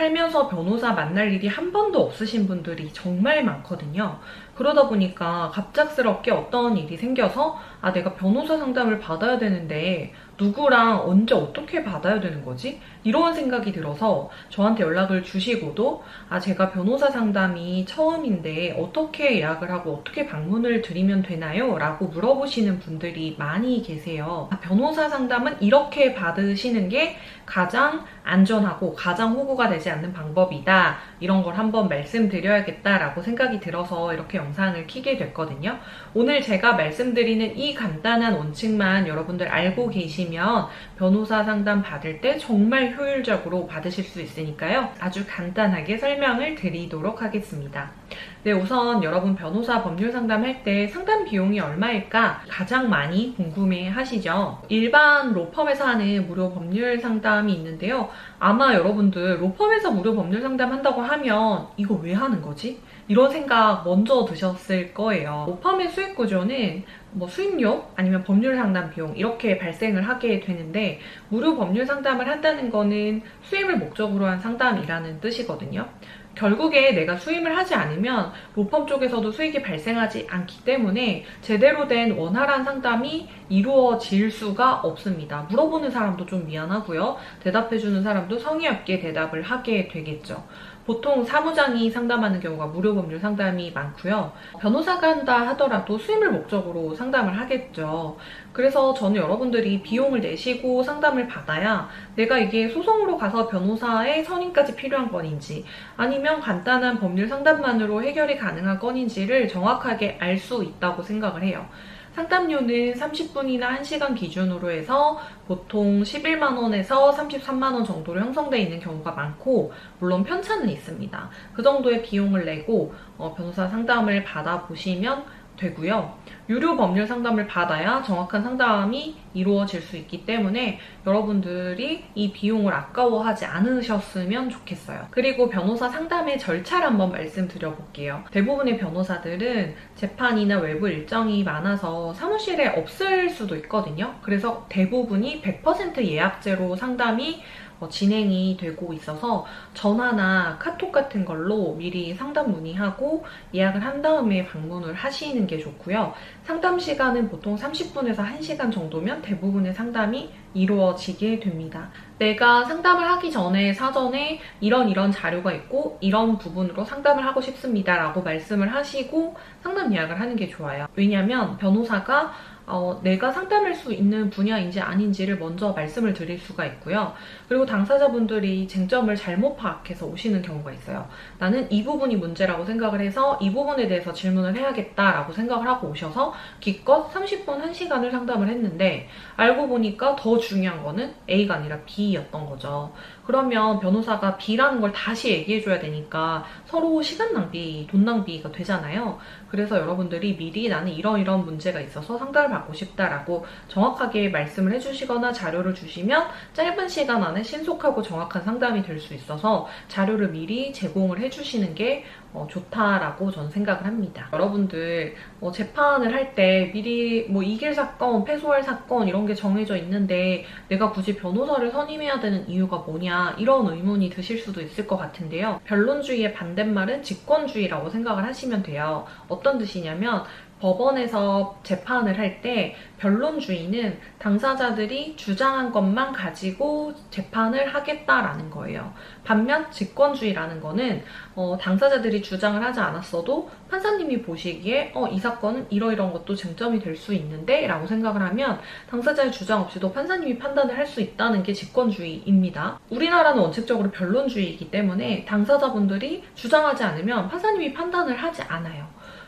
살면서 변호사 만날 일이 한 번도 없으신 분들이 정말 많거든요. 그러다 보니까 갑작스럽게 어떤 일이 생겨서 내가 변호사 상담을 받아야 되는데 누구랑 언제 어떻게 받아야 되는 거지? 이런 생각이 들어서 저한테 연락을 주시고도 제가 변호사 상담이 처음인데 어떻게 예약을 하고 어떻게 방문을 드리면 되나요? 라고 물어보시는 분들이 많이 계세요. 변호사 상담은 이렇게 받으시는 게 가장 안전하고 가장 호구가 되지 않는 방법이다. 이런 걸 한번 말씀드려야겠다라고 생각이 들어서 이렇게 영상을 켜게 됐거든요. 오늘 제가 말씀드리는 이 간단한 원칙만 여러분들 알고 계시면 변호사 상담 받을 때 정말 효율적으로 받으실 수 있으니까요. 아주 간단하게 설명을 드리도록 하겠습니다. 네, 우선 여러분 변호사 법률 상담할 때 상담 비용이 얼마일까 가장 많이 궁금해 하시죠? 일반 로펌에서 하는 무료 법률 상담이 있는데요. 아마 여러분들 로펌에서 무료 법률 상담 한다고 하면 이거 왜 하는 거지? 이런 생각 먼저 드셨을 거예요. 로펌의 수익 구조는 수임료 아니면 법률 상담 비용 이렇게 발생을 하게 되는데 무료 법률 상담을 한다는 거는 수임을 목적으로 한 상담이라는 뜻이거든요. 결국에 내가 수임을 하지 않으면 로펌 쪽에서도 수익이 발생하지 않기 때문에 제대로 된 원활한 상담이 이루어질 수가 없습니다. 물어보는 사람도 좀 미안하고요. 대답해주는 사람도 성의 없게 대답을 하게 되겠죠. 보통 사무장이 상담하는 경우가 무료 법률 상담이 많고요. 변호사가 한다 하더라도 수임을 목적으로 상담을 하겠죠. 그래서 저는 여러분들이 비용을 내시고 상담을 받아야 내가 이게 소송으로 가서 변호사의 선임까지 필요한 건인지 아니면 간단한 법률 상담만으로 해결이 가능한 건인지를 정확하게 알 수 있다고 생각을 해요. 상담료는 30분이나 1시간 기준으로 해서 보통 11만원에서 33만원 정도로 형성되어 있는 경우가 많고 물론 편차는 있습니다. 그 정도의 비용을 내고 변호사 상담을 받아보시면 되고요. 유료 법률 상담을 받아야 정확한 상담이 이루어질 수 있기 때문에 여러분들이 이 비용을 아까워하지 않으셨으면 좋겠어요. 그리고 변호사 상담의 절차를 한번 말씀드려볼게요. 대부분의 변호사들은 재판이나 외부 일정이 많아서 사무실에 없을 수도 있거든요. 그래서 대부분이 100% 예약제로 상담이 진행이 되고 있어서 전화나 카톡 같은 걸로 미리 상담 문의하고 예약을 한 다음에 방문을 하시는 게 좋고요. 상담 시간은 보통 30분에서 1시간 정도면 대부분의 상담이 이루어지게 됩니다. 내가 상담을 하기 전에 사전에 이런 자료가 있고 이런 부분으로 상담을 하고 싶습니다 라고 말씀을 하시고 상담 예약을 하는 게 좋아요. 왜냐하면 변호사가 내가 상담할 수 있는 분야인지 아닌지를 먼저 말씀을 드릴 수가 있고요. 그리고 당사자분들이 쟁점을 잘못 파악해서 오시는 경우가 있어요. 나는 이 부분이 문제라고 생각을 해서 이 부분에 대해서 질문을 해야겠다라고 생각을 하고 오셔서 기껏 30분, 1시간을 상담을 했는데 알고 보니까 더 중요한 거는 A가 아니라 B였던 거죠. 그러면 변호사가 B라는 걸 다시 얘기해줘야 되니까 서로 시간 낭비, 돈 낭비가 되잖아요. 그래서 여러분들이 미리 나는 이런 문제가 있어서 상담을 받고 싶다라고 정확하게 말씀을 해주시거나 자료를 주시면 짧은 시간 안에 신속하고 정확한 상담이 될 수 있어서 자료를 미리 제공을 해주시는 게 좋다라고 저는 생각을 합니다. 여러분들 재판을 할 때 미리 이길 사건, 패소할 사건 이런 게 정해져 있는데 내가 굳이 변호사를 선임해야 되는 이유가 뭐냐 이런 의문이 드실 수도 있을 것 같은데요. 변론주의의 반대말은 직권주의라고 생각을 하시면 돼요. 어떤 뜻이냐면 법원에서 재판을 할 때 변론주의는 당사자들이 주장한 것만 가지고 재판을 하겠다라는 거예요. 반면 직권주의라는 거는 당사자들이 주장을 하지 않았어도 판사님이 보시기에 이 사건은 이러이러한 것도 쟁점이 될 수 있는데 라고 생각을 하면 당사자의 주장 없이도 판사님이 판단을 할 수 있다는 게 직권주의입니다. 우리나라는 원칙적으로 변론주의이기 때문에 당사자분들이 주장하지 않으면 판사님이 판단을 하지 않아요.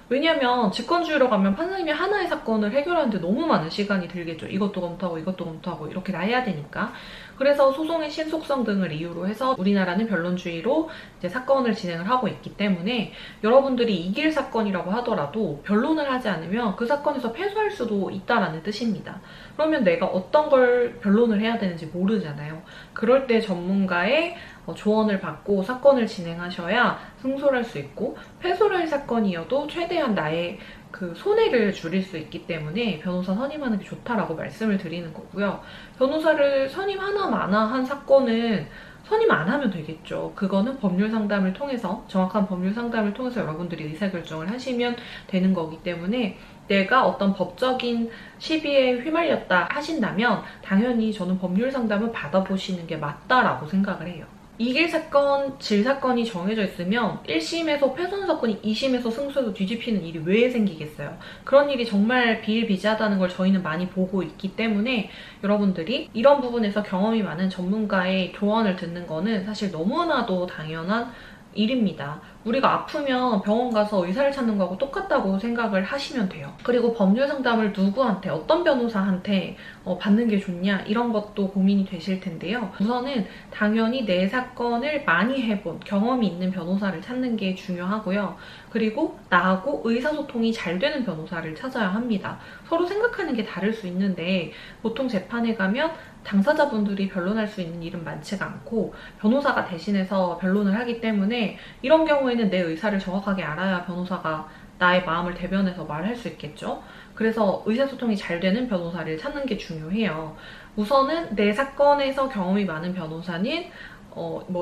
왜냐면 직권주의로 가면 판사님이 하나의 사건을 해결하는데 너무 많은 시간이 들겠죠. 이것도 검토하고 이것도 검토하고 이렇게 다 해야 되니까. 그래서 소송의 신속성 등을 이유로 해서 우리나라는 변론주의로 이제 사건을 진행을 하고 있기 때문에 여러분들이 이길 사건이라고 하더라도 변론을 하지 않으면 그 사건에서 패소할 수도 있다라는 뜻입니다. 그러면 내가 어떤 걸 변론을 해야 되는지 모르잖아요. 그럴 때 전문가의 조언을 받고 사건을 진행하셔야 승소를 할 수 있고 패소를 할 사건이어도 최대한 나의 그 손해를 줄일 수 있기 때문에 변호사 선임하는 게 좋다라고 말씀을 드리는 거고요. 변호사를 선임하나 마나 한 사건은 선임 안 하면 되겠죠. 그거는 법률 상담을 통해서, 정확한 법률 상담을 통해서 여러분들이 의사결정을 하시면 되는 거기 때문에 내가 어떤 법적인 시비에 휘말렸다 하신다면 당연히 저는 법률 상담을 받아보시는 게 맞다라고 생각을 해요. 이길 사건, 질 사건이 정해져 있으면 1심에서 패소한 사건이 2심에서 승소해서 뒤집히는 일이 왜 생기겠어요? 그런 일이 정말 비일비재하다는 걸 저희는 많이 보고 있기 때문에 여러분들이 이런 부분에서 경험이 많은 전문가의 조언을 듣는 거는 사실 너무나도 당연한 일입니다. 우리가 아프면 병원 가서 의사를 찾는 거하고 똑같다고 생각을 하시면 돼요. 그리고 법률 상담을 누구한테, 어떤 변호사한테 받는 게 좋냐 이런 것도 고민이 되실 텐데요. 우선은 당연히 내 사건을 많이 해본 경험이 있는 변호사를 찾는 게 중요하고요. 그리고 나하고 의사소통이 잘 되는 변호사를 찾아야 합니다. 서로 생각하는 게 다를 수 있는데 보통 재판에 가면 당사자분들이 변론할 수 있는 일은 많지가 않고 변호사가 대신해서 변론을 하기 때문에 이런 경우에는 내 의사를 정확하게 알아야 변호사가 나의 마음을 대변해서 말할 수 있겠죠. 그래서 의사소통이 잘 되는 변호사를 찾는 게 중요해요. 우선은 내 사건에서 경험이 많은 변호사는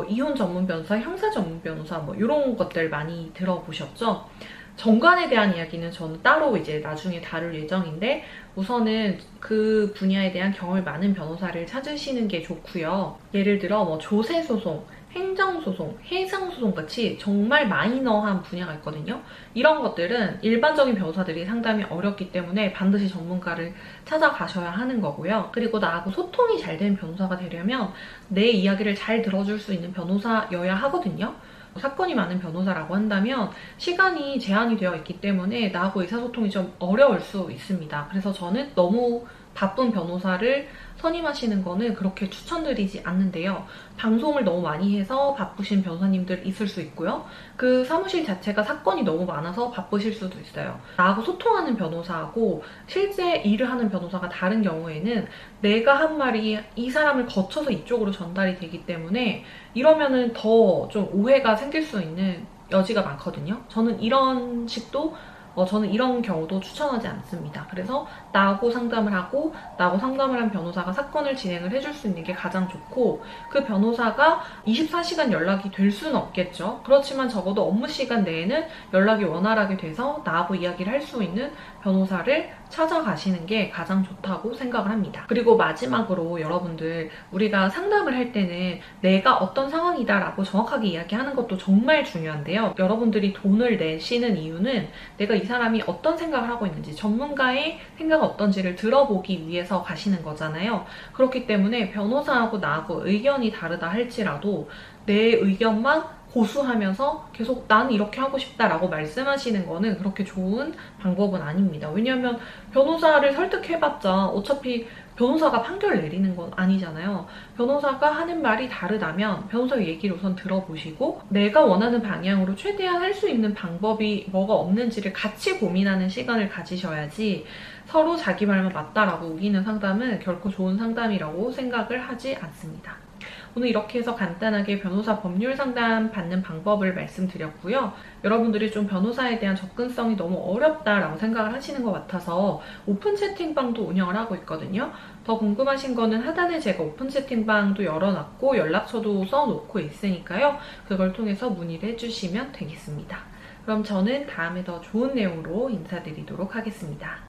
이혼 전문 변호사, 형사 전문 변호사 이런 것들 많이 들어보셨죠? 정관에 대한 이야기는 저는 따로 이제 나중에 다룰 예정인데 우선은 그 분야에 대한 경험이 많은 변호사를 찾으시는 게 좋고요. 예를 들어 조세소송, 행정소송, 해상소송 같이 정말 마이너한 분야가 있거든요. 이런 것들은 일반적인 변호사들이 상담이 어렵기 때문에 반드시 전문가를 찾아가셔야 하는 거고요. 그리고 나하고 소통이 잘 되는 변호사가 되려면 내 이야기를 잘 들어줄 수 있는 변호사여야 하거든요. 사건이 많은 변호사라고 한다면 시간이 제한이 되어 있기 때문에 나하고 의사소통이 좀 어려울 수 있습니다. 그래서 저는 너무 바쁜 변호사를 선임하시는 거는 그렇게 추천드리지 않는데요. 방송을 너무 많이 해서 바쁘신 변호사님들 있을 수 있고요. 그 사무실 자체가 사건이 너무 많아서 바쁘실 수도 있어요. 나하고 소통하는 변호사하고 실제 일을 하는 변호사가 다른 경우에는 내가 한 말이 이 사람을 거쳐서 이쪽으로 전달이 되기 때문에 이러면은 더 좀 오해가 생길 수 있는 여지가 많거든요. 저는 이런 경우도 추천하지 않습니다. 그래서 나하고 상담을 하고 나하고 상담을 한 변호사가 사건을 진행을 해줄 수 있는 게 가장 좋고 그 변호사가 24시간 연락이 될 수는 없겠죠. 그렇지만 적어도 업무 시간 내에는 연락이 원활하게 돼서 나하고 이야기를 할 수 있는 변호사를 찾아가시는 게 가장 좋다고 생각을 합니다. 그리고 마지막으로 여러분들 우리가 상담을 할 때는 내가 어떤 상황이다라고 정확하게 이야기하는 것도 정말 중요한데요. 여러분들이 돈을 내시는 이유는 내가 이 사람이 어떤 생각을 하고 있는지 전문가의 생각은 어떤지를 들어보기 위해서 가시는 거잖아요. 그렇기 때문에 변호사하고 나하고 의견이 다르다 할지라도 내 의견만 고수하면서 계속 나는 이렇게 하고 싶다라고 말씀하시는 거는 그렇게 좋은 방법은 아닙니다. 왜냐하면 변호사를 설득해봤자 어차피 변호사가 판결 내리는 건 아니잖아요. 변호사가 하는 말이 다르다면 변호사의 얘기를 우선 들어보시고 내가 원하는 방향으로 최대한 할 수 있는 방법이 뭐가 없는지를 같이 고민하는 시간을 가지셔야지 서로 자기 말만 맞다라고 우기는 상담은 결코 좋은 상담이라고 생각을 하지 않습니다. 오늘 이렇게 해서 간단하게 변호사 법률 상담 받는 방법을 말씀드렸고요. 여러분들이 좀 변호사에 대한 접근성이 너무 어렵다라고 생각을 하시는 것 같아서 오픈 채팅방도 운영을 하고 있거든요. 더 궁금하신 거는 하단에 제가 오픈 채팅방도 열어놨고 연락처도 써놓고 있으니까요. 그걸 통해서 문의를 해주시면 되겠습니다. 그럼 저는 다음에 더 좋은 내용으로 인사드리도록 하겠습니다.